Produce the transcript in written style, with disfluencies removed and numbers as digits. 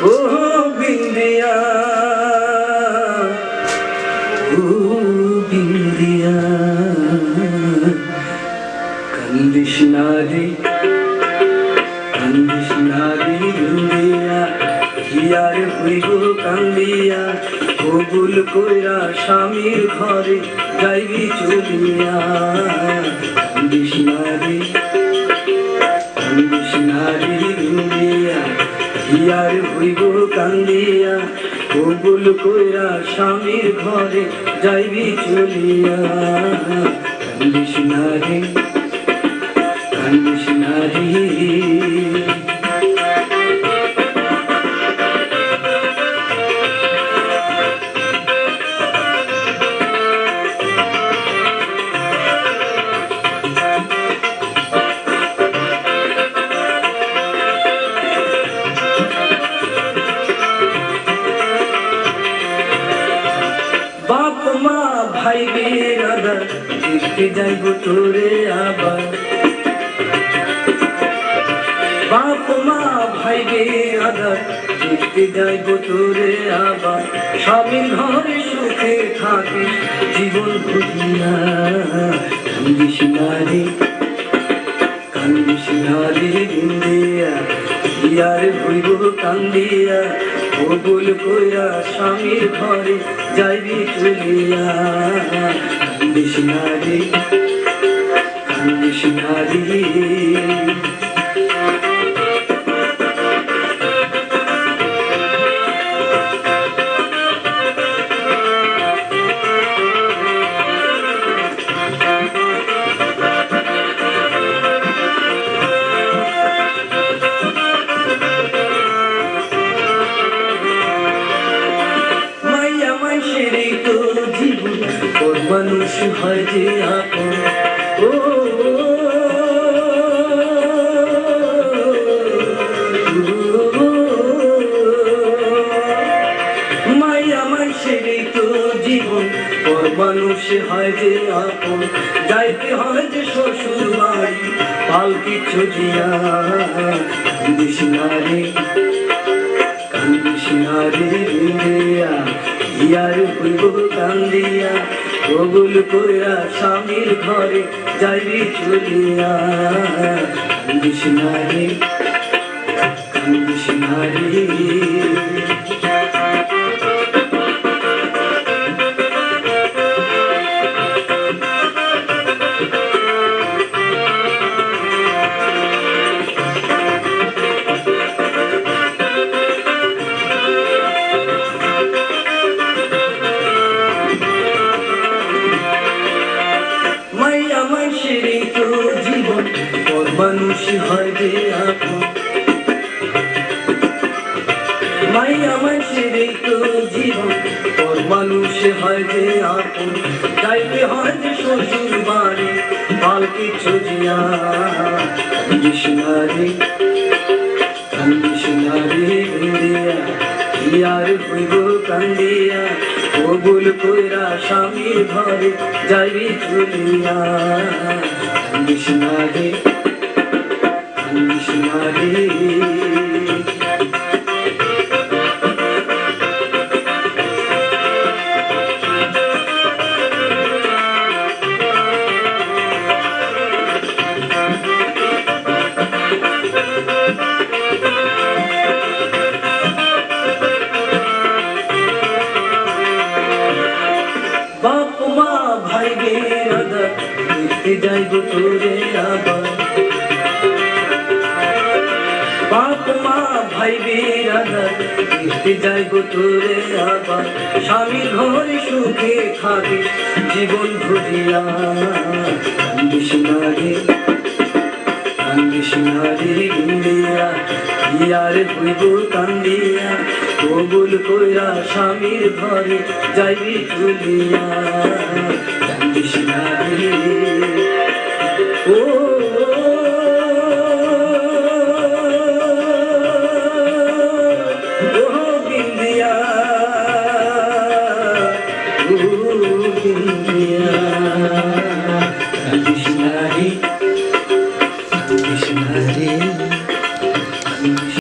ও বিন্দিয়া, ও বিন্দিয়া, কান্দিস না রে, কান্দিস না রে বিন্দিয়া, হিয়ার হইব কান্দিয়া, কবুল কইরা স্বামীর ঘরে যাইবি চলিয়া। কান্দিস না রে, কান্দিস না রে বিন্দিয়া, হিয়ার হইব কান্দিয়া, কবুল কইরা স্বামীর ঘরে যাইবি চলিয়া। কান্দিস না রে, কান্দিস না রে। বাপ মা ভাই বিরাদার দেখতে যাইব তোরে আবার, বাপ মা ভাই বিরাদার দেখতে যাইব তোরে আবার, স্বামীর ঘরে সুখে থাকিস জীবন ভুলিয়া। কান্দিস না রে, কান্দিস না রে বিন্দিয়া, হিয়ার হইব কান্দিয়া, কবুল কইরা স্বামীর ঘরে যাইবি চলিয়া। কান্দিস না রে, কান্দিস না রে। মানুষ হয় যে আপন, ও মাইয়া মাইশের তো জীবন, ওর মানুষ হয় যে আপন, যাইতে হয় যে শ্বশুর বাড়ি পালকি ছজিয়া। কান্দিস না রে, কান্দিস না রে বিন্দিয়া, হিয়ার হইব কান্দিয়া, কবুল কইরা স্বামীর ঘরে যাইবি চলিয়া। কান্দিস না রে, কান্দিস না রে। মানুষ হয় যে আপন, মাইয়া মাইশের তো জীবন, ওর মানুষ হয় যে আপন, যাইতে হয় যে শ্বশুর বাড়ি পালকি ছজিয়া। কান্দিস না রে, কান্দিস না রে বিন্দিয়া, হিয়ার হইব কান্দিয়া, কবুল কইরা স্বামীর ঘরে যাইবি চলিয়া। কান্দিস না রে, কান্দিস না রে। বাপ মা ভাই বিরাদার দেখতে যাইব তোরে আবার, বাপ মা ভাই বিরাদার দেখতে যাইব তোরে আবার, স্বামীর ঘরে সুখে থাকিস জীবন ভুলিয়া। কান্দিস না রে, কান্দিস না রে বিন্দিয়া, হিয়ার হইব কান্দিয়া, কবুল কইরা স্বামীর ঘরে যাইবি চলিয়া। কান্দিস না রে, ও